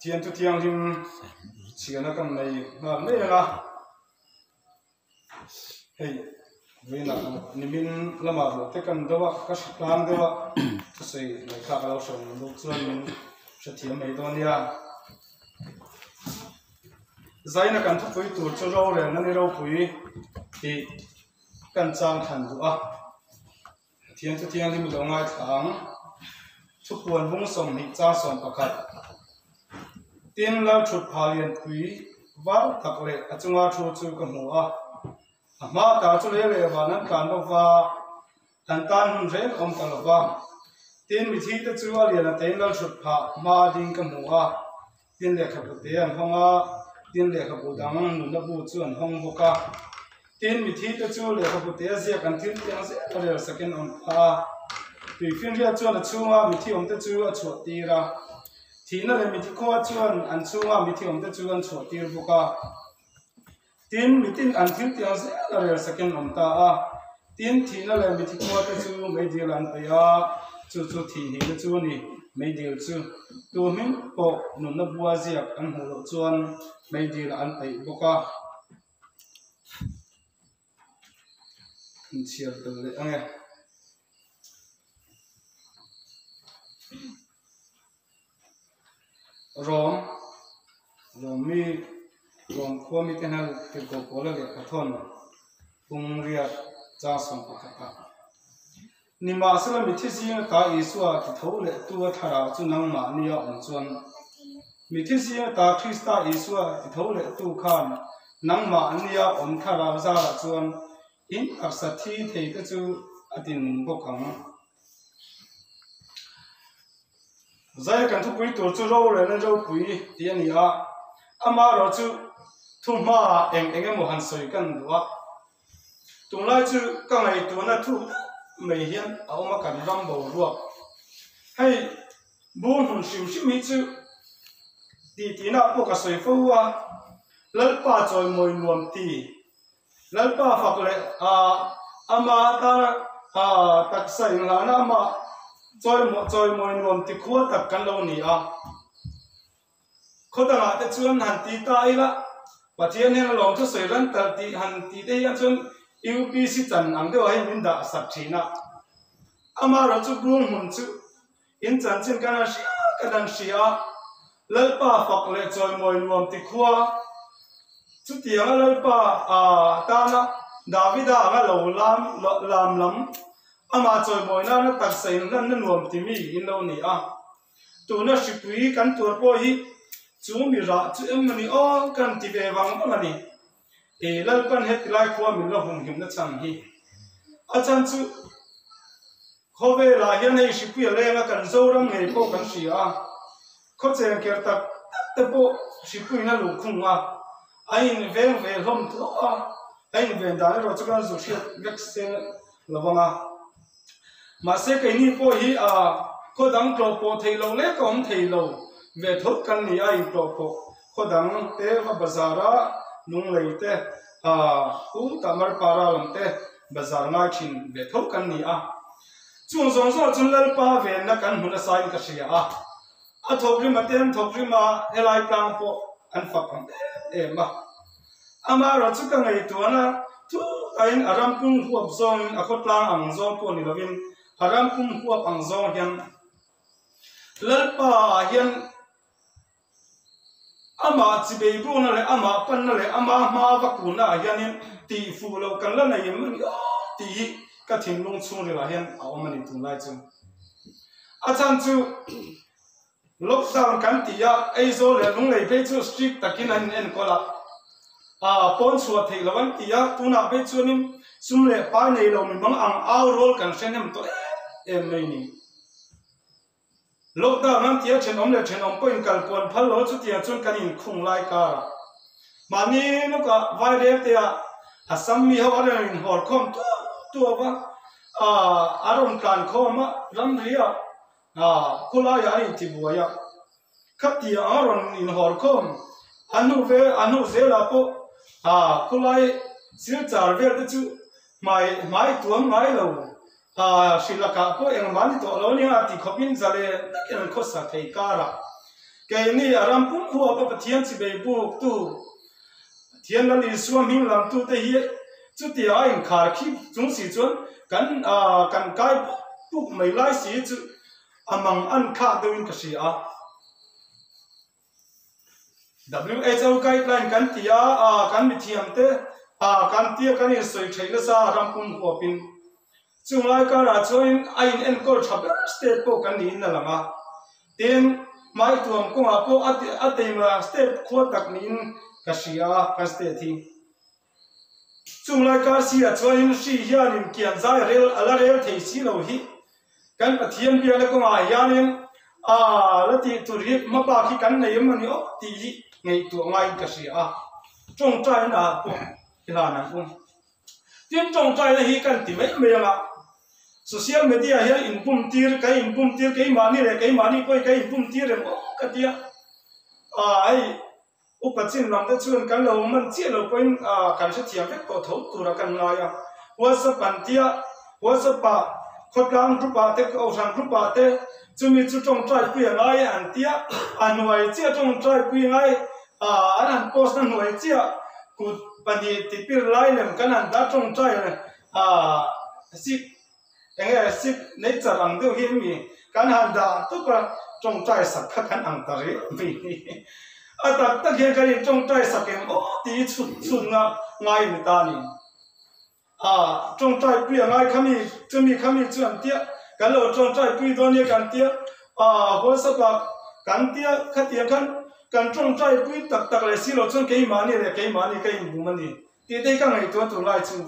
thiền tu thiang him chỉ nó cầm này làm đấy là hey vì là nimin làm mà thế cần đâu các làm đâu cái gì này khác lâu sống lúc xưa mình sẽ thiền mấy đôi nha giải nó cần thúc với tuổi cho rau rồi nó đi rau quý thì cần trang thành đủ thiền tu thiang him lâu ngày tháng chúc buồn vung sòng hít cha sòng bạc khát tiền lao chụp phá liền quý vắt thật lệ ở trong ngõ chùa chùa cầm hùa mà ta chùa lệ lệ và nâng cán bọc và thành tan hùng rễ ông cán bọc và tiền bị thi tới chùa liền là tiền lao chụp phá mà đi cầm hùa tiền lệ khắp tiền hông tiền lệ khắp đằng nụ nấp bù chuan hông bọc cả tiền bị thi tới chùa lệ khắp tiền gì cần tiền tiền gì ở đây second ông vì phiên kia chuan là chùa bị thi ông tới chùa chuột tì ra thì nó là mình thì có chuyện ăn chung mình thì ông ta chuyện chuột tiêu bốc à tiền mình tin ăn thiếu tiền sẽ là second ông ta tiền thì nó là mình thì có cái chuyện mấy điều ăn phải chú thì cái chuyện này mấy điều chú tôi mình có nó bua gì ăn hồ chuyện mấy điều ăn phải bốc à chia từ đấy anh em rom khua mi tên hal cái cổ cổ là cái thon bung riat cha som pakha nima sala mi thi sing ta isua ki thole tu thara chu nang ma nia on chuan mi thi sing ta krista isua ki thole tu khan nang ma nia on thara za chuan in aksa thi thei ka chu atin bokang giải cần thúc quý tổ chức rau rồi nên rau quý tiền gì ama rồi chứ thu ma em một hàng sợi cần đó tụng lại chứ các ngày tụng là thu mấy hiền ông mà cần răm bầu ruột hay buôn hồn xỉu xỉu mấy chứ tí nào có cả sợi phâu lỡ ba trời mồi nuông tí lỡ ba phật lệ ama ta tắc say là na mà rồi mồi nuông thì khua tập căn lâu nỉ khó ta ngã tới chuan hành tí tai la và thiên nên lòng cho sợi rắn tập tí hành tí đây anh chuan UPC chân anh đều hay mình đã sắp chín ama rồi chú buông hồn chú in chân trên cái đằng xia lỡ ba phật lệ rồi mồi nuông thì khua chú tiếng lỡ ba ta na David ngã lâu làm lắm ama rồi mồi na nó tắc say nó nuông thì mi in lâu nỉ tụi nó ship quý cắn tuột bôi chú mi ra chú em mình cần thì về vắng mà nè lần cần hết lại khoa mình là hùng hiểm nó chẳng hi chân chú khó về là hiện nay ship quý lên là cần dâu răng nghề bộ cần gì khó chơi kia tập bộ ship quý nó lục khung anh về hôm đó anh về đó rồi cho con dù ship việc xem là vâng mà sẽ cái này bộ hi khó đăng pro bộ thầy lâu lấy còn thầy lâu về thốt căn này ai pro bộ khó đăng té và bazar nung lấy té tamar para làm té bazar ngay chín về thốt căn này chung zong zong chung lal pa về na căn huna sai cái gì thốt ri mà helai plan po an phật con em ama rồi chút cái ngày tuần thu anh aram cung huệp zong khốt lang ang zong po ni lovin aram cung huệp ang zong hian lal pa hian ama chỉ bị bùn này ama pan này ama ma vác bùn này hiền tỷ phù lâu cần lần này mình tỷ cái thiên long chung này là hiền ông mình tung lại chung chân chú lockdown kan tỷ ai rồi là lúc này bây giờ strict tất nhiên anh có là pon suat thì là vấn tỷ tu nào bây giờ nín sum lệ pa này là mình mang ang ao roll kan xem em tôi em này nè lockdown nam tia chen om le chen om point kal pon phal lo chu tia chun kan in khung lai ka mani no ka vai de tia asam mi ho ara in hor khom tu wa aron kan khom ram ria kula ya in ti buaya khat tia aron in hor khom anu ze la po kulai sil char ver te chu mai tuam mai lo Sri Lanka po yang mani to lo ni ati khopin zale takian khosa thei kara cái này aram pum hua pa pathian chi be bu tu thian la li suam hing lam tu te hi chu ti a in khar khi chung si chuan kan kai puk mai lai si chu amang an kha deuin ka si a WHO guideline kan tia kan mi thiam te kan tia kan in soi thaila sa aram pum hua pin chung lai ka ra choin ain en kol thab step po kan ni na langa ten mai tuam ko a po ate ma step kho tak nin ka sia ka ste thi chung lai ka sia choin si hianin kian zai rel ala rel thei si lo hi kan pathian bia la ko ma hianin la ti turi ma ba khi kan nei mani o ti ngei tu ngai ka sia chung trai na po ila na ko tin chung trai la hi kan ti mai me nga social media here in pum tir kai mani koi kai pum tir re mo ka tia ai upachin lam te chuan kan lo man chi lo point kan se thiam vek ko tho tu ra kan la ya whatsapp an tia whatsapp pa khotlang group pa te ko sang group pa te chumi chu tong trai pu ngai an tia anwai chi tong trai pu ngai an post an noi chi ku pani ti pir lai lem kan an da tong trai si engge sip nature ang deu hi mi kan han da tu pa trong trai sak kha kan ang tari mi atak tak he kan trong trai sakem o ti chun nga ngai mi ta ni trong trai pi ngai khami chumi khami chuan tia kan lo trong trai pi do ni kan tia ho sa pa kan tia khatia kan trong trai pi tak le si lo chun ke mani ke bu mani ti dei ka ngai tu lai chu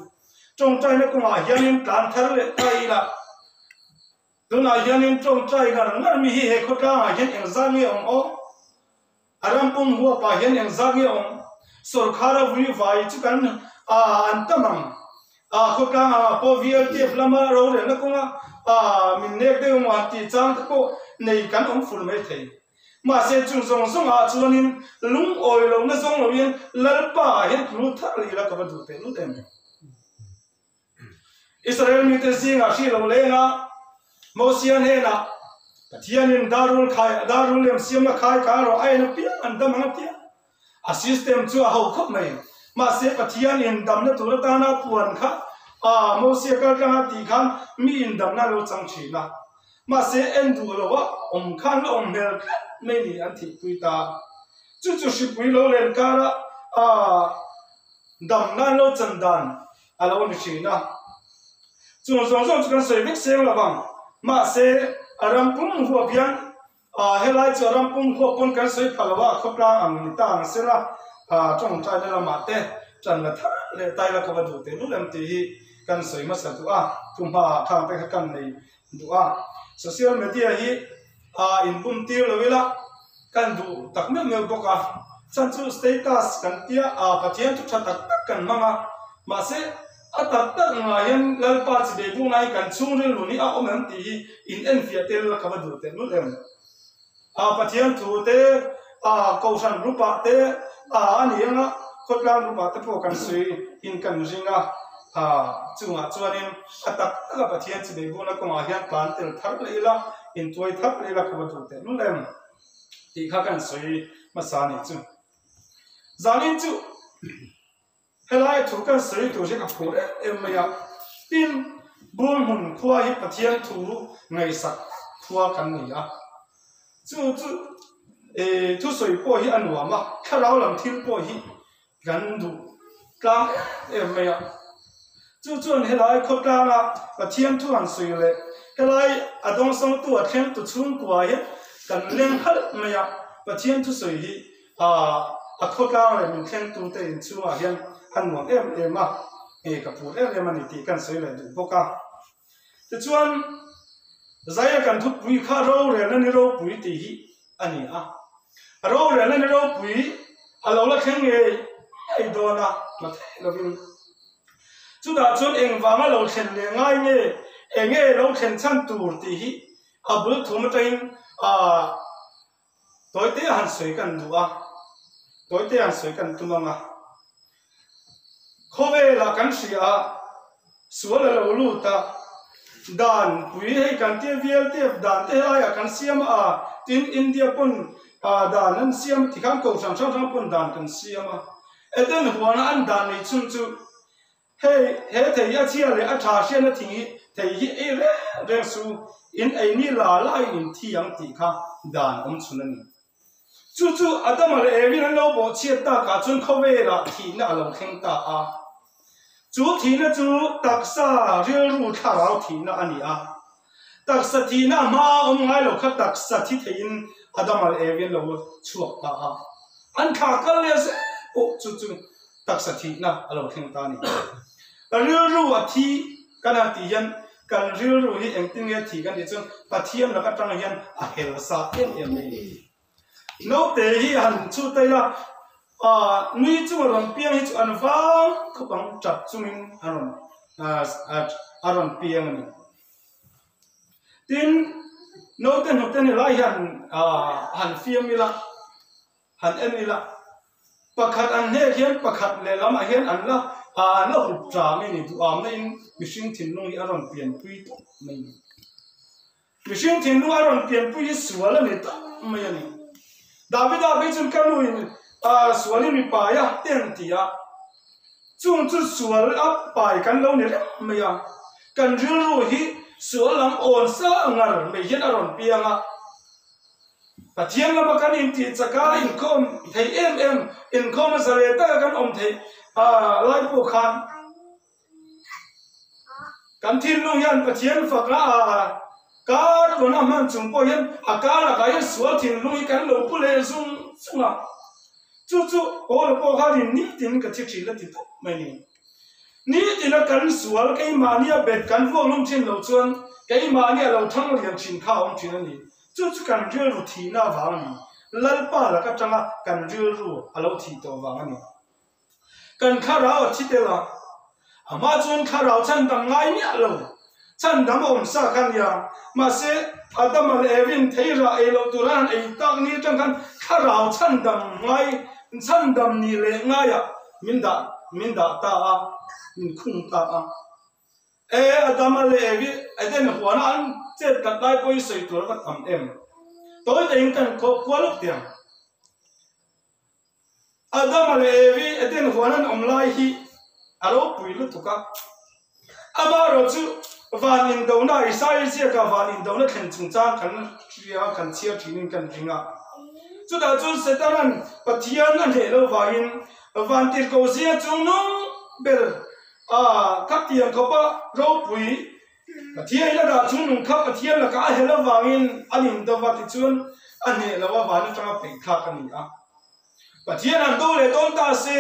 trong trai nó cũng là hiện nhiên cản thở lệ tay là đó là hiện nhiên trong trai cả nó mi hi hệ khốt cả hiện em ra nghe ông ó aram pum hua pa hiện em ra nghe ông sor khara vui vai chứ cần an tamang khốt cả po viet tiếp lama rồi nó cũng mình nét đây mà ti chang ko này cần ông phụ mấy thầy mà sẽ chung song song cho nên lung oi lo nó song lo yên lalpa hiện lu thar li la ka du te lu dem Israel mi te singa shi lo lenga Mosian he na pathianin darul lem siam khai ka ro ai na pia an dam ang tia a system chu a ho khop mai ma se pathianin dam na tur ta na puan kha Mosia ka ka ti khan mi in dam na lo chang chi na ma se en du lo wa khan lo mel mai ni an thi pui ta chu shi pui lo len ka ra dam na lo chan dan a lo ni chi na chung chu kan soi vek seng la bang ma se aram pum hua pian helai chu aram pum hua pon kan soi phalawa khopla ang ni ta se la trong trai la ma te chan la tha le tai la ka ba du te lu lem ti hi kan soi ma sa tu tum ha thang pe kan nei du social media hi in pum tir lo wila kan du tak me me boka chan chu status kan tia pathian chu tha tak kan manga ma se atak tak ngayan lalpa chi be bu ngai kan chung ril lu ni om am ti in en fiatel la ka du te nu lem pathian thu te ko san rupa te ani nga khotlang rupa te po kan sui in kan ringa chunga chuanin atak tak pathian chi be bu na ko ma hian plan tel thar le la in toy thap le la ka du te nu lem ti kha kan sui ma sa ni chu zanin chu helai thu kan soi tu se ka phur em ya tin bum hun khua hi pathian thu ngai sak khua kan ni chu thu soi po hi anwa ma kharau lam thil po hi gan du tlang em ya chuan helai khota la pathian thu an soi le helai adong song tu athem tu chung kwa hi kan leng hal me ya pathian thu soi hi khota le min theng tu te in chu hian han mon em ma ka pu em ani ti kan soi le du boka te chuan zaya kan thu pui kha ro re na ni ro pui ti hi ani ro re na ni ro pui alo la khen nge ai do na ma the lo bin chu da chuan eng wanga lo khen le ngai nge enge lo khen chan tur ti hi abul thum train toite han soi kan du toite han soi kan tumanga khove la kan sia suala lo lu ta dan pui hei kan te vial te dan te ai kan siam tin India pon đàn anh xiêm thì khám cầu sang sang quân đàn cần xiêm à eden huan an đàn này chung chu he thầy á chia lệ á thà xiên á thì thầy hi re su in ai ni la la in thi yang ti kha đàn ông chung anh chu chu adam ale evin an lo bo chia ta ka chun khove la thi na lo kheng ta a chu thi na chu taksa ril ru tha rao thi na ani a taksa thi na ma om ngai lo kha taksa thi thein adam ale evin lo chuak ta a an kha kal le se o chu chu taksa thi na alo kheng ta ni ril ru a thi kana ti yan kan ril ru hi engting ye thi kan ti chun pathiam la ka tang hian a hel sa em ni no te hi han chu tai la nui chu ron piang hi chu an wang ko bang chap chumin aron piang ni tin no te ni lai han fiam mi la han en mi la pakhat an he hian pakhat le lama hian an la na hu tra mi ni tu am na in mishing thin nung hi aron pian pui to mai mishing thin nung aron pian pui suala ni ta mai ani David chun kanuin suali mi pa ya ten tia chung chu sual up pai kan lo ne maya kan ril ru hi sualam on sa ngar me hian aron pianga pathian lama kan in ti chaka in kom thei em in kom zare ta kan om thei lai po khan kan thin lu hian pathian fakra ka ron aman chung po hian akala ka hian sual thin lu kan lo pule zung sunga chu ko lo po kha ni tin ka chi la ti to mai ni tin a kan sual kai mania bet kan vo lum chin lo chuan kai mania lo thang lian chin kha om chin ani chu kan ril ru thi na wang ni lalpa la ka changa kan ril ru alo thi to wang ani kan kha ra chi te la ama chuan kha ra chan dang ngai ni alo chan dam om sa kan ya ma se adam al evin theira elo turan ei tak ni tang kan kha ra chan dam ni le ngaya minda ta a min khung ta a adam al evi aden huana an chet kan dai poi sei tur ka tam em toy teng kan ko kwaluk tiang adam al evi aden huana om lai hi aro pui lu tuka amaro chu van in do na isai sia ka van in do na khen chung cha kan chia thinin kan ringa chu da chu setaran pathian an he lo vain van tir ko sia chung no bel kap tiang ko pa ro pui pathian la da chung nung kap pathian la ka he lo wangin anin do va ti chun an he lo wa van tanga pe kha kan ni a pathian an do le don ta se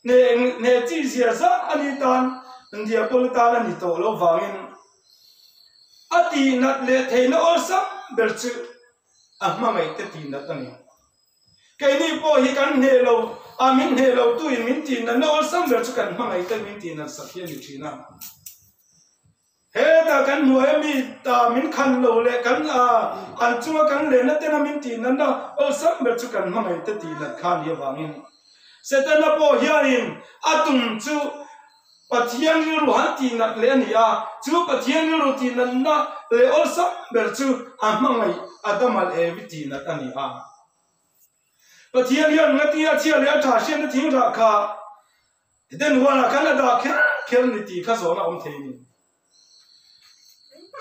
ne chi sia sa ani tan ndia pol ta la ni to lo wangin ati nat le theina ol sam berchu ahma mai te tin na tani kai ni po hi kan he lo amin he lo tu in min tin na ol sam berchu kan ma mai te min tin na sakhi ni thina he ta kan nuai mi ta min khan lo le kan an chuma kan le na te na min tin na ol sam berchu kan ma mai te tin na khan hi wangin setana po hianin atum chu pathian ru han ti na le ni a chu pathian ru ti na le ol sam berchu ahmangai adam al eviti na tani a pathian yan ngati a chia le tha shen na thing ra kha den wala kanada kher ni ti kha zo na om theini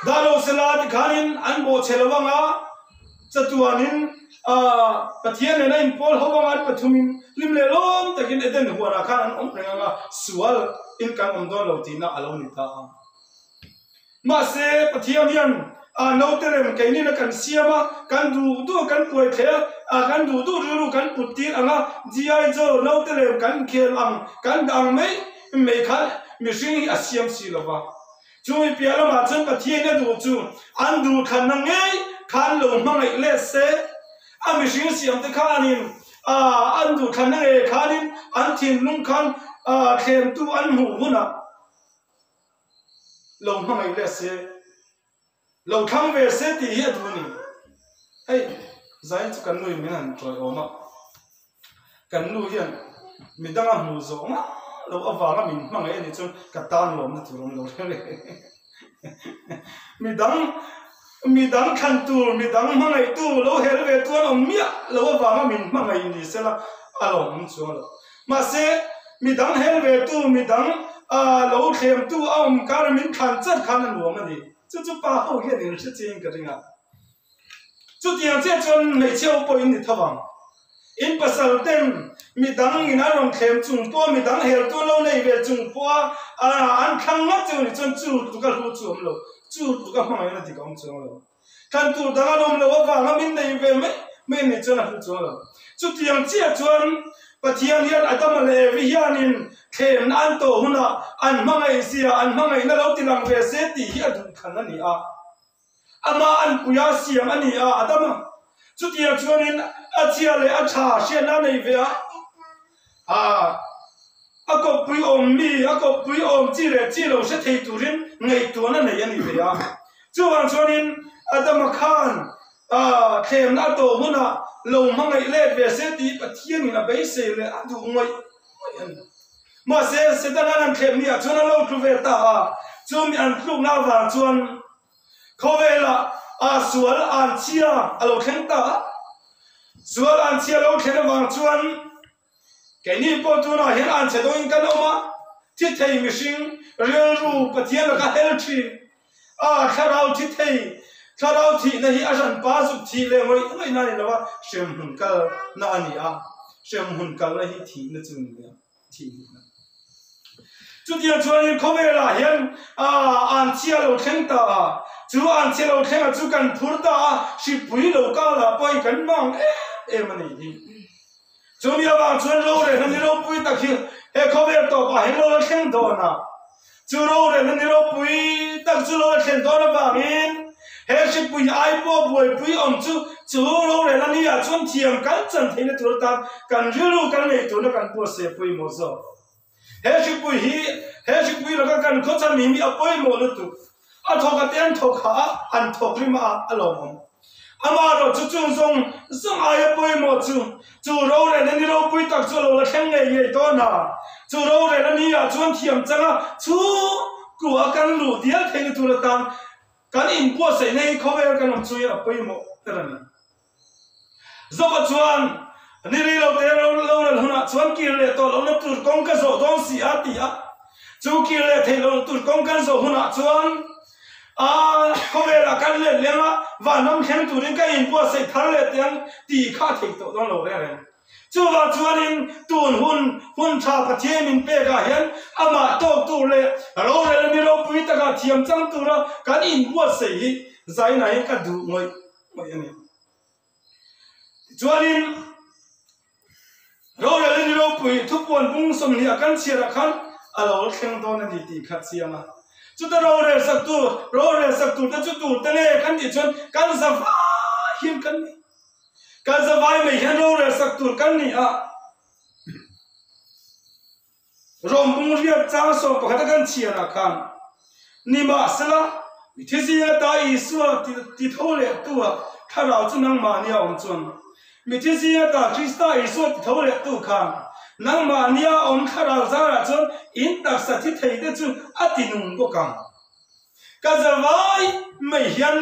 dalo salat khanin an bo chelwanga chatuanin pathian na in pol howanga pathumin limle lom takin eden huana khan om renga sual in kan om do lo ti na alo ni ta ma se pathian yan no terem kaini na kan siama kan du kan poi the kan du ru kan putti anga gi jo no terem kan khel ang kan dang me khan mi sing asiam si lova chui piala ma chen pathian na du chu an du khan na ngai khan lo ma ngai le se a mi sing siam te khanin an du khan na ngai khanin an thin lung khan khem tu an hu huna lo ma ngai le se lo thang ve se ti hi aduni hey zai chu kan lui min an troi oma kan lu hian mi danga mu zo ma lo awanga min mangai ni chun ka tan lom na turom lo le mi dang mi dang khan tur mi dang mangai tu lo hel ve tuan om mia lo wa ma min mangai ni sela alom chuang lo ma se mi dang hel ve tu mi dang lo khem tu om kar min khan chat khan an lo ma ni chu pa ho hian in se ching ka ringa chu tiang che chon mei cheu po in ni thawang in pasal tem mi dang in arong khem chung po mi dang hel tu lo nei ve chung po an khang ma chu ni chon chu tu ka lu chu om lo chu tu ka mangai na ti ka om chuang lo kan tu dang anom lo wa ma min nei ve me ni chon a chu lo chu tiang che chon pathian hian adam le vi hianin khem an to huna an mangai sia an mangai na lo tilang ve se ti hi adun khan ani a ama an puya siam ani a adam chu tiang chuanin a chia le a tha sia na nei ve a ko pui om mi a ko pui om chi le chi lo se thei turin ngei tu na nei ani ve a chu wang chuanin adam khan khem na to huna lo mangai le ve se ti pathian in a be se le adu ngoi ma se ta nan khem ni a chuna lo tu ve ta chu mi an kluk na wa chuan khovela sual an chia alo khen ta sual an chia lo khen wang chuan ke ni po tu na hian an che do in kan oma thi thei mi sing rel ru pathian ka hel thi kharau thi thei kharau thi na hi asan pa su thi le ngoi na ni lawa shem hun kal na ani a shem hun kal na hi thi na chu ni thi chu tiang chuan kho ve la hian an chia lo khen ta chu an chia lo khen chu kan phur ta si pui lo ka la poi kan mang em ani hi chu mi awang chuan lo re na ni lo pui ta khi he kho ve to pa he lo khen do na chu lo re na ni lo pui tak chu lo khen do na ba min he si pui ai po boi pui om chu lo re na ni a chuan thiam kan chan theina tur ta kan rilu kan nei tu na kan po se pui mo zo he si pui lo ka kan kho chan mi a poi mo lu tu a thok a ten thok kha an thok ri ma a lo mo ama ro chu chung song ai poi mo chu lo re na ni lo pui tak chu lo la theng nei ye to na chu lo re na ni a chuan thiam changa chu ku a kan lu dia theina tur ta kan in po se nei kho ve kan chui a poi mo terani zoba chuan ni ri lo te lo huna chuan ki le to lo na tur kong ka zo don si a ti a chu ki le the lo tur kong kan zo huna chuan kho ve la kan le lenga wa nam khem turin ka in po se thar le tiang ti kha thei to don lo re chu wa chuanin tun hun tha pathian in pe ga hian ama to tu le lo re ni lo pui ta ga thiam chang tu ra kan in po se hi zai nai ka du ngoi ani chuanin lo re ni lo pui thu pon bung som ni a kan chia ra khan a lo khen do na ti khat siama chu ta lo re sak tu ta chu tu ta le kan ti chon kan za va him kan ni kan za vai me hian lo re sak tu kan ni a rom bung ria cha so pakhat kan chia ra khan ni ma sala mi thi sia ta i su ti tho le tu a kharau chu nang ma ni om chon mi thi sia ta krista i su ti tho le tu khan nang ma nia om kharau za ra chon in tak sa thi thei te chu atinung ko kam ka zawai mai hian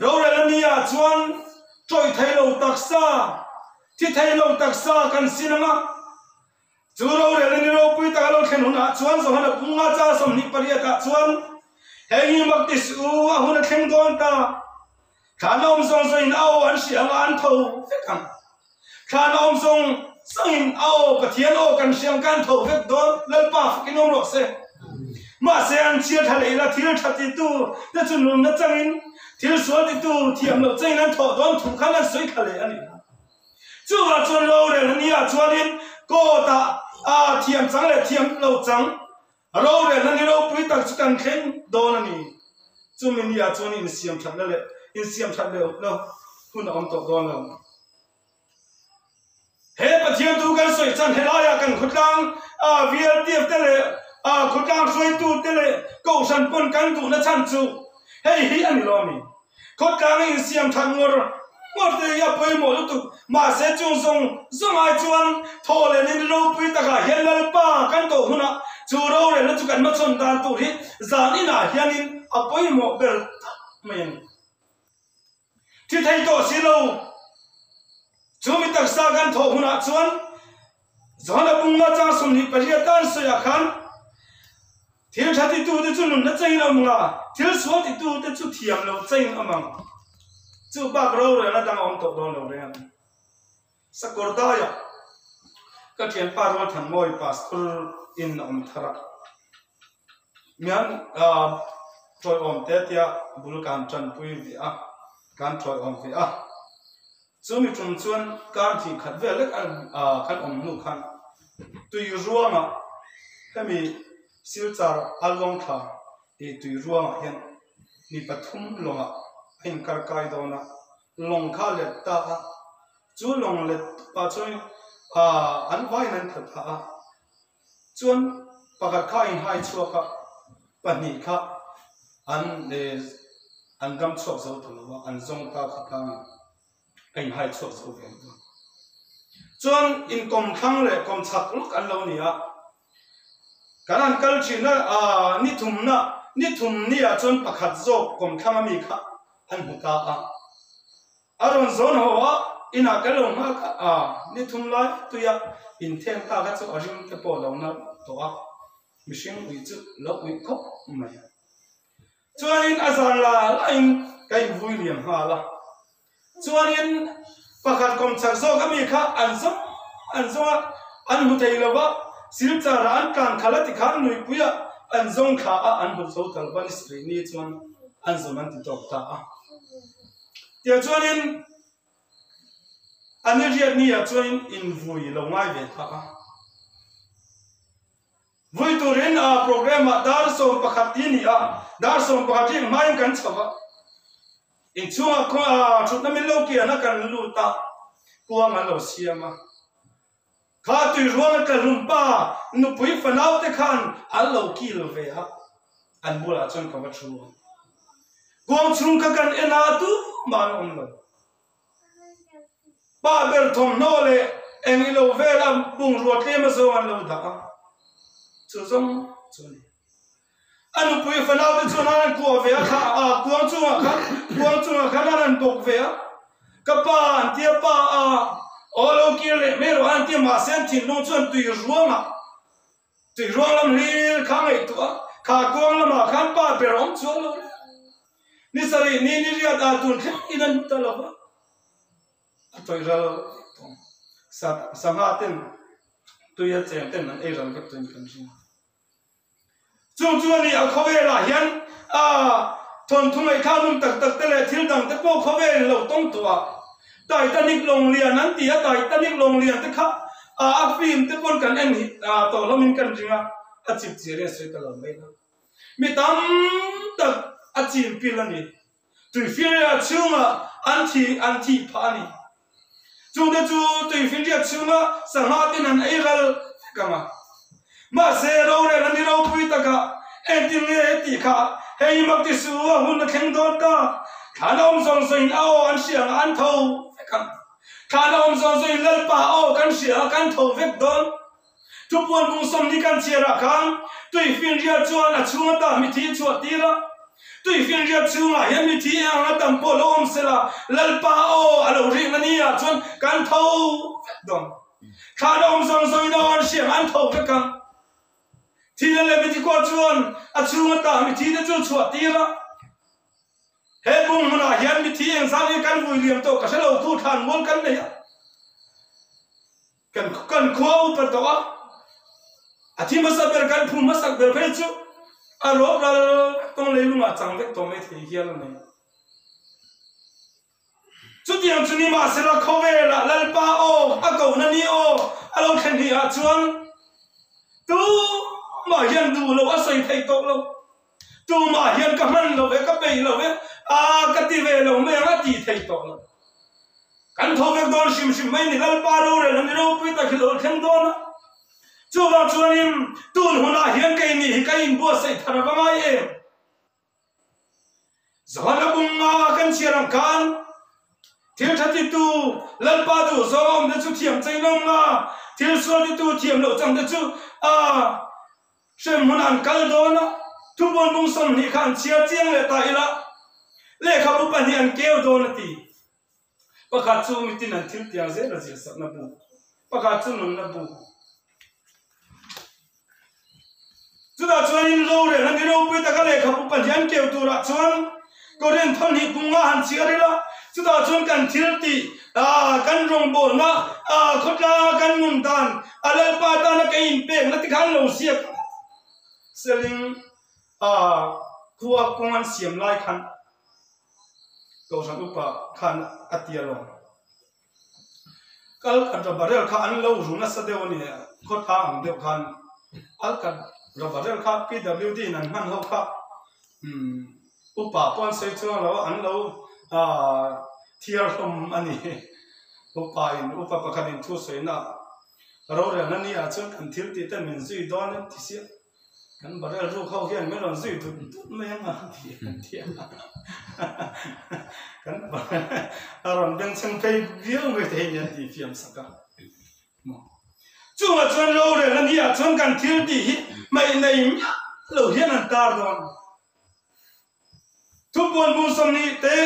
ro re nia chuan troi thei lo taksa thi thei lo taksa kan sinanga chu ro re ni ro pui ta lo khen huna chuan zo hana punga cha som ni paria ta chuan hei mak ti su a huna khen don ta khanom song so in au an siang an tho fekam khanom song sang ao pathian o kan siang kan tho vek don lal pa kinom ro se ma se an chia thale la thil thati tu na chunun na changin thil so ti tu thiam lo chain an tho don thu khan an soi khale ani chu wa chon lo re ni a chuanin ko ta thiam chang le thiam lo chang ro re na ni ro pui tak chu kan khen don ani chu min ya chuanin siam that le in siam that le lo hun om to don lo he pathian tu kan soi chan helaya kan khutlang VLTF te le khutlang soi tu te le ko san pon kan du na chan chu hei hi ani lo mi khutlang in siam than ngor te ya poi mo lu tu ma se chung song ai chuan tho le ni lo pui ta ga helal pa kan ko huna chu ro le na chu kan ma chon dan tu hi zan ina hianin a poi mo ber men thi thei to si lo chumi tak sa gan tho huna chuan zona bunga cha sum ni paria tan so ya khan thil thati tu te chu nun na chain amanga thil so ti tu te chu thiam lo chain amang chu ba gro re na dang om to don lo re sakorda ya ka thian pa ro than moi pastor in om thara mian troi om te tia bul kan chan pui vi a kan troi om vi a chumi tum chuan kan thi khat ve lek an kan om nu khan tui ruanga hemi silchar along tha e tui ruanga hian ni pathum longa hin kar kai dona long kha le ta chu long le pa choi an vai nan tha chuan pakhat kha in hai chuaka pani kha an gam chok zo thalo an zong ta kha in hai chok zo ve chuan in kom thang le kom chak luk an lo nia kanan kal thina ni thum ni a chuan pakhat zo kom thang mi kha an huta aron zon ho ina kalong ma kha ni thum lai tuya in theng ta ka chu arim te po lo na to a mishing ui chu lo ui khop mai chuan in azan la in kai William ha la chuan in pakhat kom chak zo ka mi kha an zo an hu thei lo wa silcha ran kan khalati khan nui puya an zong kha an hu zo tal ban sri ni chuan an zo man ti tok ta tia chuan in aniriat ni a chuan in vui lo ngai ve tha vui turin program dar som pakhat ni dar som pakhat ni mai kan chawa in chunga ko thutna min lo ki ana kan lu ta kuang an lo siama kha tu ruang ka rumpa nu pui fanau te khan al lo ki lo ve ha an bula chon ka wa thu kuang chung ka kan ena tu man om lo ba ber thom no le eng lo ve la bung ruat le ma zo an lo da chu zong chuni anu pui fanau te chon an ko ve kha kuang chung kha nan bok ve ka pa an tia pa olo kile mero anti ma senti non chuan tui ruanga lam li khang ei tu kha kuang lama khan pa perom chulo ni sari ni ria ta tun khan inan talaba atoi ral sangaten tuya chen ten an eran ka tun kan jin chuan ni a khawela hian thon thumai khanum tak tele thil dang te po khavel lo tong tua Titanic long lian an tia Titanic long lian te kha a film te pon kan en to lomin kan ringa a chip chere se ta lo mai na mi tam tak a chim pilani tui firia chunga anti phani chungde chu tui firia chunga sanga tin an airal kama ma se ro re ni ro pui taka entin ne ti kha hei mak ti su hun na kheng don ka khanom song sing ao an siang an tho khanom song sing lal pa ao kan sia kan tho vek don tu pon bung som ni kan chira kham tui fin ria chuan a chunga ta mi thi chu tira tui fin ria chunga he mi thi ang tam po lom sela lal pa ao alo ri mani a chuan kan tho vek don khanom song sing no an siang an tho vek kan thi le mi thi ko chuan a chunga ta mi thi chu chu tira he bung huna hian mi thi eng sang kan William to ka selo thu than mon kan nei kan khau per to a thi ma saber kan phu ma sak ber phe chu a ro ral tong le lu ma chang vek to me thi hian nei chu tiang chu ni ma se la khowe la lal pa o a ko na ni o a lo khen hi a chuan tu ma hian du lo a sai thei to lo tu ma hian ka man lo ve ka pe lo ve ka ti ve lo me nga ti thei to lo kan tho ve don sim mai ni lal pa ro re ni ro pui ta khilo khen don chu wa chuanin tun huna hian kai ni kai in bo sai thara ba mai e zona bunga kan chiram kan thil thati tu lal pa du zom de chu thiam chai nom nga thil so di tu thiam lo chang de chu sem hunan kal dona tu bon bung som ni khan chia chiang le ta ila lệ khắp bút anh ăn kêu đồ nè tì bác khát chú mi tin ăn thiếu tiền dễ là gì sắc nè bù bác khát chú nôn nè bù chú ta chuan in lâu rồi anh đi đâu bây ta cái lệ khắp bút anh ăn kêu đồ ra chuan có đến thôn hi bung nga han chia đi la chú ta chuan cần thiếu tì kan rong bol na khot la kan mun dan alal pa ta na kain pek na ti khan lo siak selling khuwa kongan siam lai khan ko sang upa khan atia lo kal ka barel kha an lo ru na sa deu ni khot ta ang deu khan al ka barel kha pwd nan han ho kha upa pon sei chuang lo an lo thiar hlom ani upa pakhanin thu soina ro re nani a chun kan thil ti ta min zui don ti sia kan barel ru khau hian me ron zui tu me nga ti kan ron ben chang pei viu me te yan ti fiam saka chu ma chun ro re nani a chun kan thil ti mai nei lo hian an tar don tu pon bu som ni te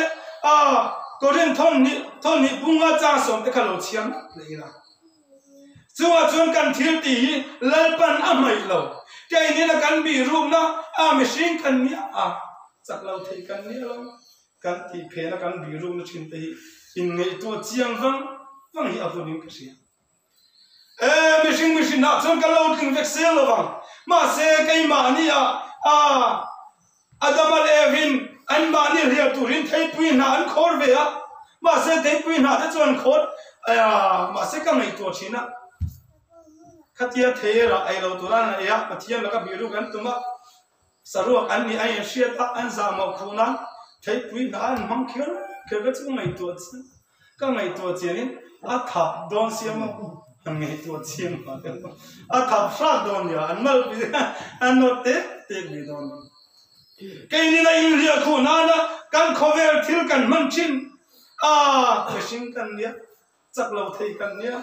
có đến thôn ni bunga cha som te khalo chiam leila chuwa chuan kan thil ti lalpan amai lo cái này là kan bi room na machine kan ni chak lo thei kan ni lo kan ti phe na kan bi room na chin te in ngei to chiang vang hi avunin ka sia machine na chuan kan lo king vexel lo wang ma se kai ma ni adamal evin anh bạn đi hiểu tụi mình thấy pin nào anh khói về á mà sẽ thấy pin nào để cho anh khói mà sẽ cái này tuổi chín á khát tiếc thế là ai lâu tụi anh ấy á mà thiên là cái biểu hiện tụi mà sao rồi anh đi anh xuyên tắc anh giảm màu khô nắng thấy pin nào anh mong kia cái chỗ này tuổi chín cái này tuổi chín tháp đón xem mà anh này tuổi chín mà tháp sát đón ya anh mal anh nói tết bị đón cái này là in ria khu na kan cover thil kan man chin machine kan nia chak lo thei kan nia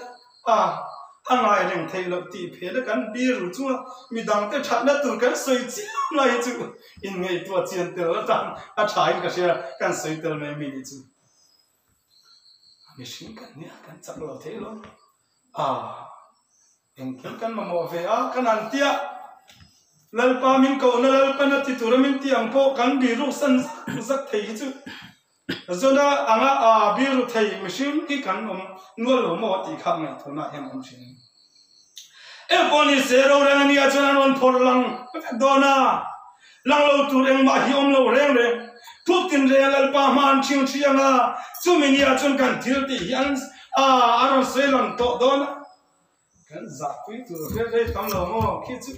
angai reng thei lo ti phe da kan bi ru chu mi dang te that na tur kan soi chi lai chu in ngei to chen tel la tan thai ka sia kan soi tel me mi ni chu machine kan nia kan chak lo thei lo en kan ma mo ve kan an tia lalpa min ko na lalpa na ti turamin ti angpo kan biru san zak thei chu zona anga biru thei machine ki kan nual lo mo ti kham na thona hem chin poni zero ran ni a chana non phor lang dona lang lo tur eng ma hi lo reng re thup tin re lalpa man ching chianga chu min ya chun kan thil ti hian aron selan to dona kan za pui tu ve kam lo mo khi chu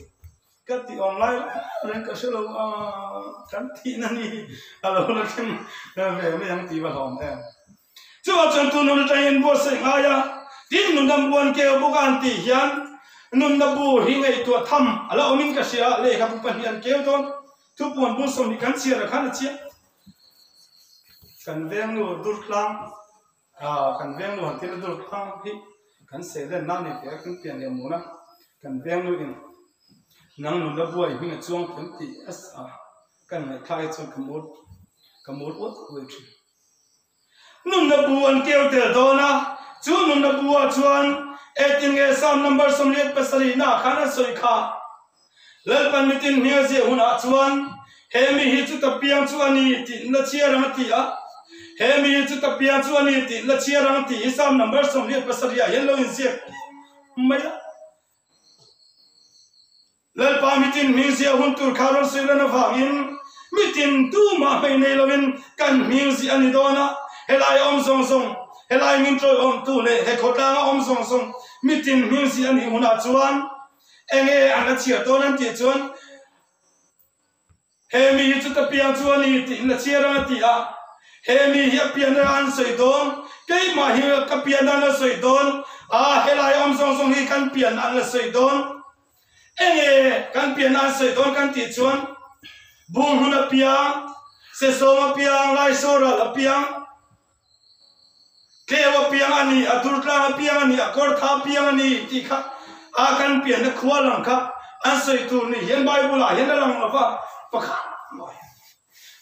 cái ti online nên cái số lượng cán thị này alo nó xem về mấy anh ti vào hòm em chứ mà chân tu nó chạy in bùa sinh ai tin nó nằm buồn kêu bốc ăn ti hiền nó nằm bùa hi ngày tua thăm alo mình cái gì lệ gặp bốc hiền kêu thôi tu buồn buồn xong đi cán chia là khăn chia cần veng nó đốt lang cần veng nó hantin nó đốt lang thì cần sẽ lên nan này phải cần tiền để mua na cần veng nó in nang nung la buai hinga chuang phem ti kan ngai khai chuan kamot ot koi thi nung la buan keu tel dona chu nung la bua chuan etin nge sam number som let pasari na khana soi kha lalpan mitin hia je huna chuan hemi hi chu tapiang chu ani ti la chia rang ti hemi hi chu tapiang chu ani ti la chia rang ti sam number som let pasari hello in je mai lalpa mitin mizia huntur kharon silana vangin mitin tu ma mai nei lovin kan mizi ani dona helai om song song helai min troi om tu le he khotanga om song song mitin mizi ani huna chuan enge anga chia tonan ti chuan he mi chu ta piang chuan ni ti na chiara ti he mi hi pian an soi don kei ma hi ka pian an soi don helai om song song hi kan pian an soi don kan pian an soi don kan ti chuan bung huna piang se soma piang lai sora la piang kewa piang ani adurtla piang ani akor tha piang ani ti kha kan pian na khwalang kha an soi tu ni hian bible hian lang lawa pakha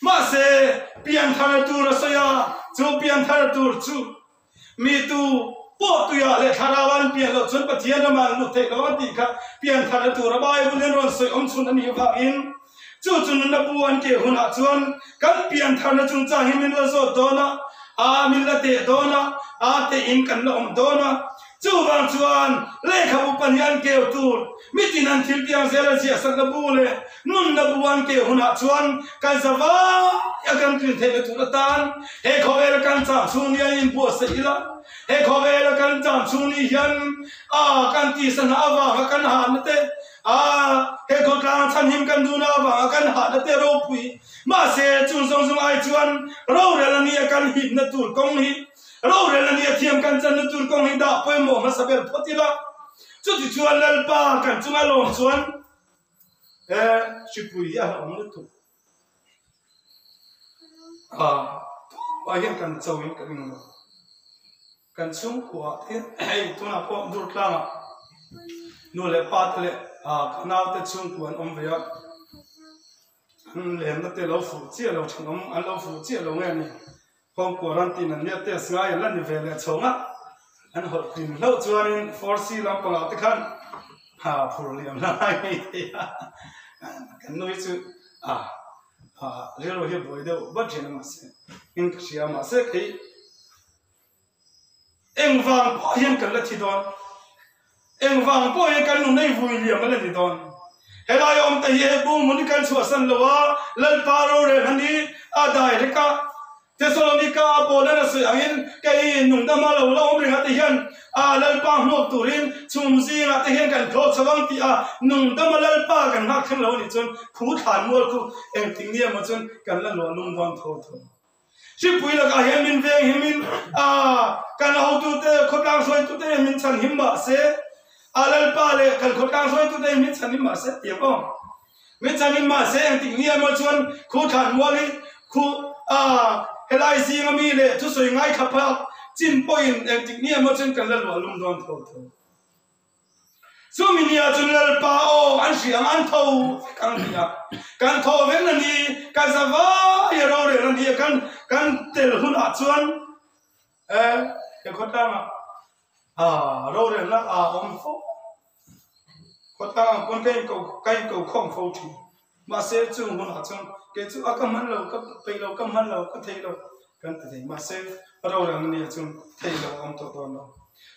mà sẽ biến thằng tu ra sao chú biến thằng tu chú mi tu bộ tu ya lệ tharawan biến lo chun bắt thiên mà lúc thế đó thì cả biến thằng tu ra bài buôn rồi soi chun anh yêu vang in chú chun nó buôn kia hun à chun kan biến thằng chun cha hi min lo zo đó na min la te đó na te in kan lo đó na chú vang chuan lệ khâu pan yan kêu tu mi tin anh thiếu tiếng zela chia sân la bu lệ nun la buôn kêu hun à chuan kan zawa ya kan tin thế tu la tan he khove la kan cha chun ya in bu se ila he khove la kan cha chun ni hian kan ti san awa kan ha na te he ko ka chan him kan du na wa kan ha na te ro pui ma se chun song song ai chuan ro re la ni kan hit na tur kong hi ro re la ni thiam kan chan na tur kong hi da poi mo ma sabel photila chu ti chuan lal pa kan chunga lom chuan shipui ya ong na tu ba hian kan chawin kan ing kan chung kwa te ai tu na po dur tlama nu le pa te le kanau te chung kuan om ve ya lem na te lo fu chia lo chung om an lo fu chia lo nge ni hom quarantine an ya te snga ya lan ni ve le chonga an hot tin lo chuan 4C lam pa te khan problem la ai kan noi chu relo hi boi deu ba thena ma se in khia ma se khei eng wang po hian kan la thi don eng wang po hian kan nu nei vui liam la ni don helai om ta ye bu mun kan chu san lowa lal paro re hani dai re ka Thessalonica Poland se angin kai nung da ma lo om ring ate hian lal pa hmok turin chum zi nga te hian kan tho chawang ti nung da ma lal pa kan hak thang lo ni chun khu than mol khu eng ting ni ma chun kan la lo lung don tho si pui la ka hian min veng himin kan ho tu te khotang soi tu te min chan him ma se lal pa le kan khotang soi tu te min chan him ma se ti ko min chan him ma se eng ting ni ma chun khu than mol ni khu helai si ngami le tu soi ngai khapa chin point eng ting ni ma chun kan la lo lung don tho so minia chun lal pa an siam an tho kan dia kan tho ven na ni ka zawa ya ro re na ni kan tel hun a chuan e khota ma ro re na om fo khota pon kai ko khom fo thi ma se chu hun a chuan ke chu akam han lo ka pe lo kam han lo ka thei lo kan te ma se ro re na ni chun thei lo om to no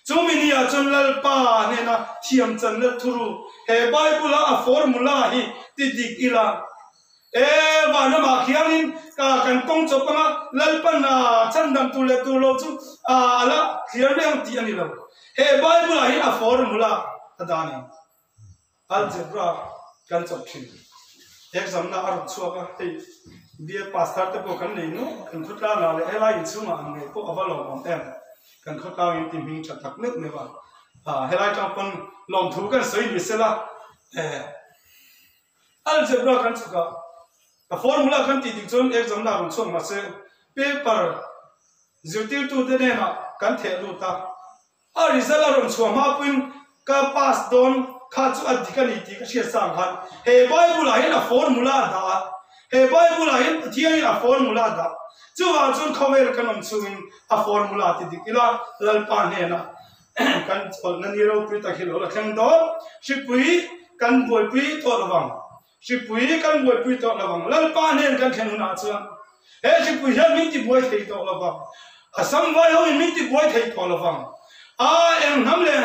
Chumini a chun lal pa ne na thiam chan na thuru he Bible a formula hi ti dik ila wa na ma khianin ka kan kong chopanga lal pa na chan dam tu le tu lo chu ala khiar reng ti ani lo he Bible hi a formula adani algebra kan chop thin exam na ar chuaka he bia pastor te po kan nei no kan thutla na le ela in chuma an ngai po avalo om em kan khota in tim hing chatak nek ne ba helai tang pon lom thu kan soi ni sela algebra kan chuka ka formula kan ti dik chon exam na ron chong ma se paper zirtil tu de ne na kan the lu ta result ron chwa ma pin ka pass don kha chu adhikani ti ka sia sang han he Bible a hin a formula da he Bible a hin thiang a formula da chu chun khower kanom chuin a formula ti dikila lalpa ne na kan chol na ni ro pri ta khilo la khang do shipui kan boi pri to lawang shipui kan boi pri to lawang lalpa ne kan khenu na chuan he shipui ha min ti boi thei to lawang asam vai ho min ti boi thei to lawang em nam le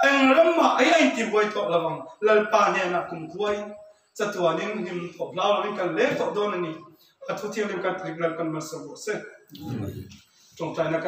eng ram ma ai ti boi to lawang lalpa ne na kum kuai chatuanin him to blau rin kan le to don ni thu thiam kan triglan kan ma so se trong tai na